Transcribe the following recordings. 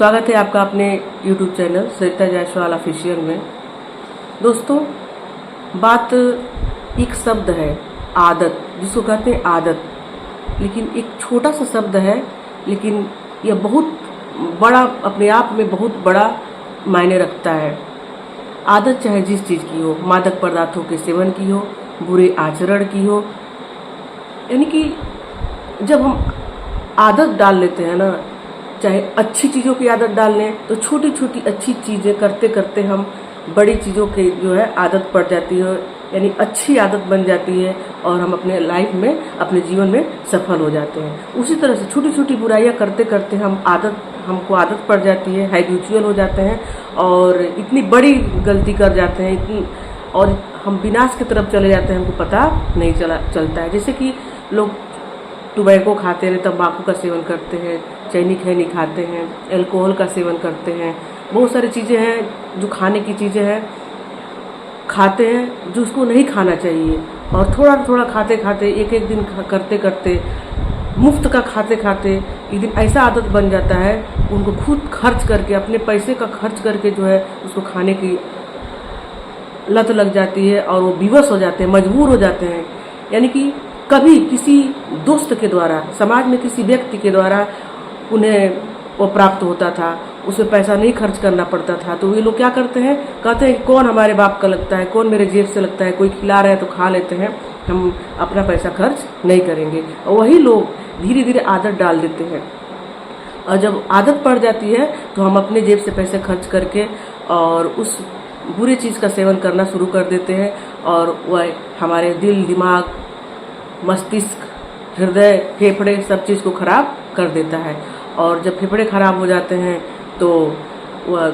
स्वागत है आपका अपने YouTube चैनल सरिता जायसवाल ऑफिशियल में। दोस्तों, बात एक शब्द है आदत, जिसको कहते हैं आदत। लेकिन एक छोटा सा शब्द है, लेकिन यह बहुत बड़ा, अपने आप में बहुत बड़ा मायने रखता है। आदत चाहे जिस चीज़ की हो, मादक पदार्थों के सेवन की हो, बुरे आचरण की हो, यानी कि जब हम आदत डाल लेते हैं ना, चाहे अच्छी चीज़ों की आदत डाल लें, तो छोटी छोटी अच्छी चीज़ें करते करते हम बड़ी चीज़ों की जो है आदत पड़ जाती है, यानी अच्छी आदत बन जाती है और हम अपने लाइफ में, अपने जीवन में सफल हो जाते हैं। उसी तरह से छोटी छोटी बुराइयां करते करते हमको आदत पड़ जाती है, हैबिचुअल हो जाते हैं और इतनी बड़ी गलती कर जाते हैं, इतनी, और हम विनाश की तरफ चले जाते हैं, हमको पता नहीं चलता है। जैसे कि लोग टोबैको खाते हैं, तंबाकू का सेवन करते हैं, चैनी खैनी खाते हैं, अल्कोहल का सेवन करते हैं, बहुत सारी चीज़ें हैं जो खाने की चीज़ें हैं खाते हैं जो उसको नहीं खाना चाहिए। और थोड़ा थोड़ा खाते खाते, एक एक दिन करते करते, मुफ्त का खाते खाते एक दिन ऐसा आदत बन जाता है, उनको खुद खर्च करके, अपने पैसे का खर्च करके जो है उसको खाने की लत लग जाती है और वो विवश हो जाते हैं, मजबूर हो जाते हैं। यानी कि कभी किसी दोस्त के द्वारा, समाज में किसी व्यक्ति के द्वारा उन्हें वो प्राप्त होता था, उसमें पैसा नहीं खर्च करना पड़ता था, तो ये लोग क्या करते हैं, कहते हैं कौन हमारे बाप का लगता है, कौन मेरे जेब से लगता है, कोई खिला रहा है तो खा लेते हैं, हम अपना पैसा खर्च नहीं करेंगे। और वही लोग धीरे धीरे आदत डाल देते हैं, और जब आदत पड़ जाती है तो हम अपने जेब से पैसे खर्च करके और उस बुरी चीज़ का सेवन करना शुरू कर देते हैं, और वह हमारे दिल, दिमाग, मस्तिष्क, हृदय, फेफड़े सब चीज़ को खराब कर देता है। और जब फेफड़े खराब हो जाते हैं तो वह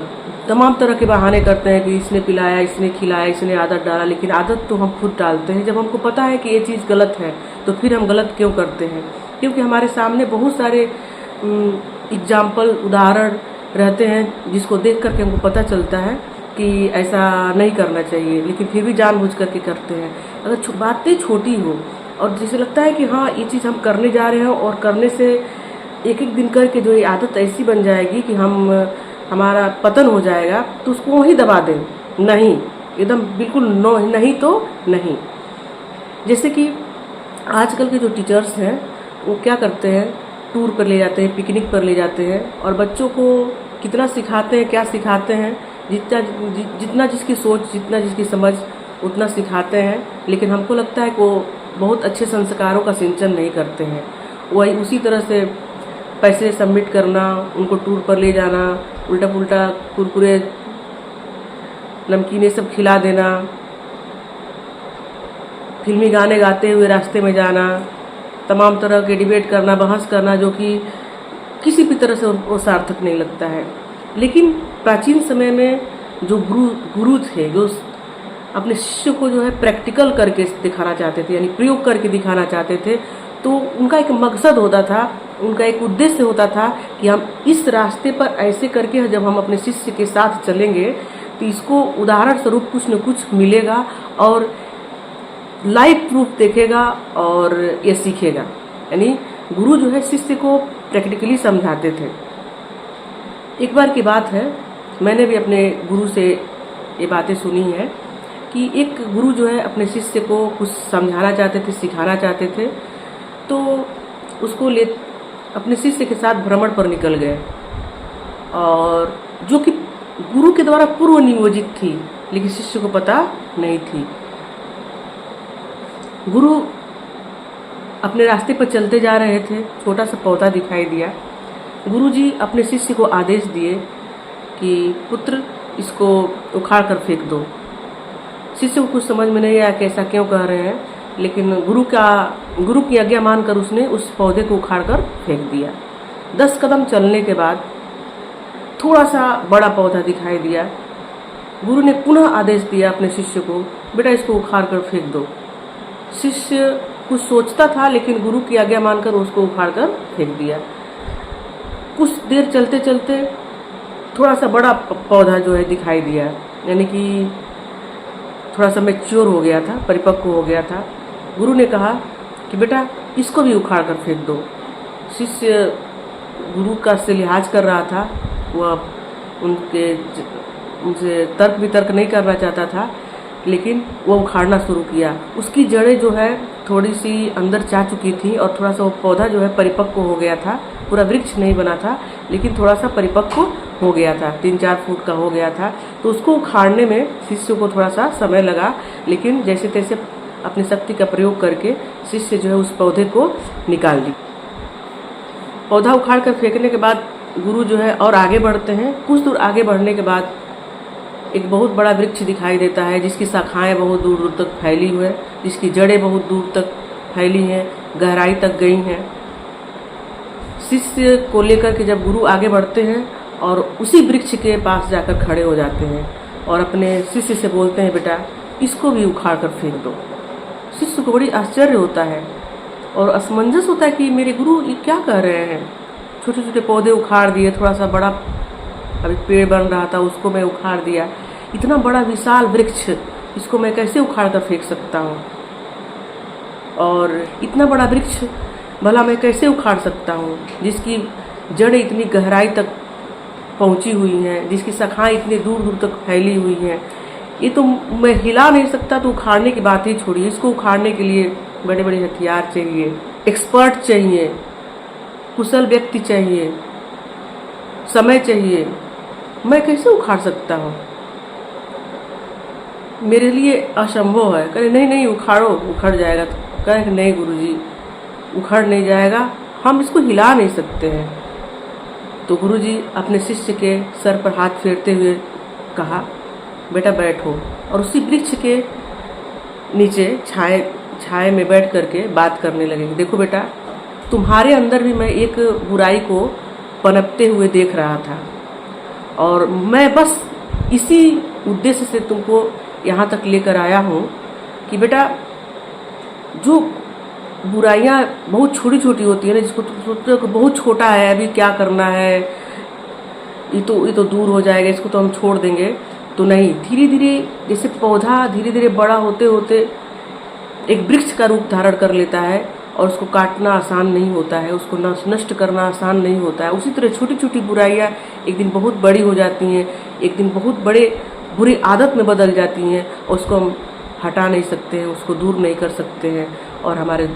तमाम तरह के बहाने करते हैं कि इसने पिलाया, इसने खिलाया, इसने आदत डाला। लेकिन आदत तो हम खुद डालते हैं। जब हमको पता है कि ये चीज़ गलत है तो फिर हम गलत क्यों करते हैं? क्योंकि हमारे सामने बहुत सारे एग्जाम्पल, उदाहरण रहते हैं जिसको देख करके हमको पता चलता है कि ऐसा नहीं करना चाहिए, लेकिन फिर भी जानबूझ करके करते हैं। अगर बातें छोटी हो और जैसे लगता है कि हाँ ये चीज़ हम करने जा रहे हैं, और करने से एक एक दिन करके जो ये आदत ऐसी बन जाएगी कि हमारा पतन हो जाएगा, तो उसको वहीं दबा दें। नहीं, एकदम बिल्कुल नो, नहीं तो नहीं। जैसे कि आजकल के जो टीचर्स हैं वो क्या करते हैं, टूर पर ले जाते हैं, पिकनिक पर ले जाते हैं, और बच्चों को कितना सिखाते हैं, क्या सिखाते हैं, जितना जिसकी सोच, जितना जिसकी समझ, उतना सिखाते हैं। लेकिन हमको लगता है कि वो बहुत अच्छे संस्कारों का सिंचन नहीं करते हैं। वही उसी तरह से पैसे सबमिट करना, उनको टूर पर ले जाना, उल्टा पुल्टा कुरकुरे, नमकीन ये सब खिला देना, फिल्मी गाने गाते हुए रास्ते में जाना, तमाम तरह के डिबेट करना, बहस करना, जो कि किसी भी तरह से उनको सार्थक नहीं लगता है। लेकिन प्राचीन समय में जो गुरु थे, जो अपने शिष्य को जो है प्रैक्टिकल करके दिखाना चाहते थे, यानी प्रयोग करके दिखाना चाहते थे, तो उनका एक मकसद होता था, उनका एक उद्देश्य होता था कि हम इस रास्ते पर ऐसे करके जब हम अपने शिष्य के साथ चलेंगे तो इसको उदाहरण स्वरूप कुछ न कुछ मिलेगा और लाइव प्रूफ देखेगा और ये सीखेगा। यानी गुरु जो है शिष्य को प्रैक्टिकली समझाते थे। एक बार की बात है, मैंने भी अपने गुरु से ये बातें सुनी है कि एक गुरु जो है अपने शिष्य को कुछ समझाना चाहते थे, सिखाना चाहते थे, तो उसको अपने शिष्य के साथ भ्रमण पर निकल गए, और जो कि गुरु के द्वारा पूर्व नियोजित थी, लेकिन शिष्य को पता नहीं थी। गुरु अपने रास्ते पर चलते जा रहे थे, छोटा सा पौधा दिखाई दिया। गुरुजी अपने शिष्य को आदेश दिए कि पुत्र, इसको उखाड़ कर फेंक दो। शिष्य को कुछ समझ में नहीं आया कि ऐसा क्यों कह रहे हैं, लेकिन गुरु की आज्ञा मानकर उसने उस पौधे को उखाड़कर फेंक दिया। 10 कदम चलने के बाद थोड़ा सा बड़ा पौधा दिखाई दिया। गुरु ने पुनः आदेश दिया अपने शिष्य को, बेटा इसको उखाड़कर फेंक दो। शिष्य कुछ सोचता था, लेकिन गुरु की आज्ञा मानकर उसको उखाड़कर फेंक दिया। कुछ देर चलते चलते थोड़ा सा बड़ा पौधा जो है दिखाई दिया, यानी कि थोड़ा सा मैच्योर हो गया था, परिपक्व हो गया था। गुरु ने कहा कि बेटा इसको भी उखाड़ कर फेंक दो। शिष्य गुरु का से लिहाज कर रहा था, वह उनसे तर्क वितर्क नहीं करना चाहता था, लेकिन वो उखाड़ना शुरू किया। उसकी जड़ें जो है थोड़ी सी अंदर जा चुकी थी और थोड़ा सा वो पौधा जो है परिपक्व हो गया था। पूरा वृक्ष नहीं बना था, लेकिन थोड़ा सा परिपक्व हो गया था, 3-4 फुट का हो गया था। तो उसको उखाड़ने में शिष्य को थोड़ा सा समय लगा, लेकिन जैसे तैसे अपनी शक्ति का प्रयोग करके शिष्य जो है उस पौधे को निकाल ली। पौधा उखाड़ कर फेंकने के बाद गुरु जो है और आगे बढ़ते हैं। कुछ दूर आगे बढ़ने के बाद एक बहुत बड़ा वृक्ष दिखाई देता है, जिसकी शाखाएं बहुत दूर दूर तक फैली हुई है, जिसकी जड़ें बहुत दूर तक फैली हैं, गहराई तक गई हैं। शिष्य को लेकर के जब गुरु आगे बढ़ते हैं और उसी वृक्ष के पास जाकर खड़े हो जाते हैं और अपने शिष्य से बोलते हैं, बेटा इसको भी उखाड़ कर फेंक दो। शिष्य को बड़ी आश्चर्य होता है और असमंजस होता है कि मेरे गुरु ये क्या कह रहे हैं। छोटे छोटे पौधे उखाड़ दिए, थोड़ा सा बड़ा अभी पेड़ बन रहा था उसको मैं उखाड़ दिया, इतना बड़ा विशाल वृक्ष इसको मैं कैसे उखाड़ कर फेंक सकता हूँ, और इतना बड़ा वृक्ष भला मैं कैसे उखाड़ सकता हूँ जिसकी जड़ें इतनी गहराई तक पहुँची हुई हैं, जिसकी शाखाएं इतनी दूर दूर तक फैली हुई हैं। ये तो मैं हिला नहीं सकता, तो उखाड़ने की बात ही छोड़िए। इसको उखाड़ने के लिए बड़े बड़े हथियार चाहिए, एक्सपर्ट चाहिए, कुशल व्यक्ति चाहिए, समय चाहिए। मैं कैसे उखाड़ सकता हूँ, मेरे लिए असंभव है। कहे नहीं नहीं उखाड़ो, उखड़ जाएगा। तो कहे नहीं गुरुजी उखड़ नहीं जाएगा, हम इसको हिला नहीं सकते हैं। तो गुरुजी अपने शिष्य के सर पर हाथ फेरते हुए कहा, बेटा बैठो, और उसी वृक्ष के नीचे छाए में बैठ करके बात करने लगे। देखो बेटा, तुम्हारे अंदर भी मैं एक बुराई को पनपते हुए देख रहा था, और मैं बस इसी उद्देश्य से तुमको यहाँ तक लेकर आया हूँ कि बेटा जो बुराइयाँ बहुत छोटी छोटी होती है ना, जिसको तुम सोचते हो कि बहुत छोटा है, अभी क्या करना है, ये तो दूर हो जाएगा, इसको तो हम छोड़ देंगे। तो नहीं, धीरे धीरे जैसे पौधा धीरे धीरे बड़ा होते होते एक वृक्ष का रूप धारण कर लेता है, और उसको काटना आसान नहीं होता है, उसको नष्ट करना आसान नहीं होता है। उसी तरह छोटी छोटी बुराइयाँ एक दिन बहुत बड़ी हो जाती हैं, एक दिन बहुत बड़े बुरी आदत में बदल जाती हैं, और उसको हम हटा नहीं सकते हैं, उसको दूर नहीं कर सकते हैं, और हमारे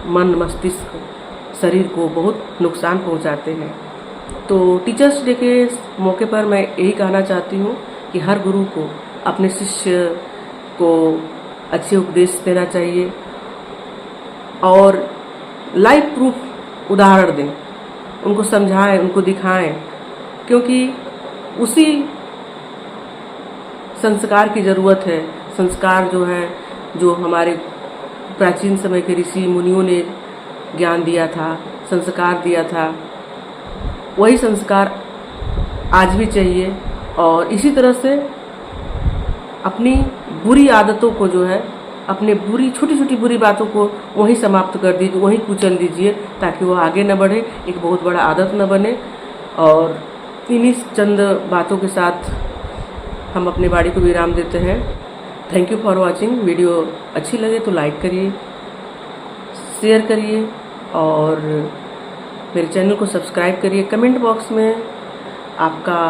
मन मस्तिष्क शरीर को बहुत नुकसान पहुंचाते हैं। तो टीचर्स डे के मौके पर मैं यही कहना चाहती हूँ कि हर गुरु को अपने शिष्य को अच्छे उपदेश देना चाहिए और लाइव प्रूफ उदाहरण दें, उनको समझाएं, उनको दिखाएं, क्योंकि उसी संस्कार की ज़रूरत है। संस्कार जो है, जो हमारे प्राचीन समय के ऋषि मुनियों ने ज्ञान दिया था, संस्कार दिया था, वही संस्कार आज भी चाहिए। और इसी तरह से अपनी बुरी आदतों को जो है, अपने छोटी छोटी बुरी बातों को वहीं समाप्त कर दीजिए, वहीं कुचल दीजिए, ताकि वो आगे न बढ़े, एक बहुत बड़ा आदत न बने। और इन्हीं चंद बातों के साथ हम अपनी वाणी को विराम देते हैं। Thank you for watching. Video अच्छी लगे तो लाइक करिए, शेयर करिए, और मेरे चैनल को सब्सक्राइब करिए। कमेंट बॉक्स में आपका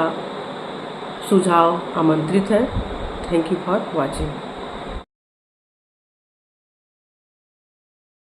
सुझाव आमंत्रित है। Thank you for watching.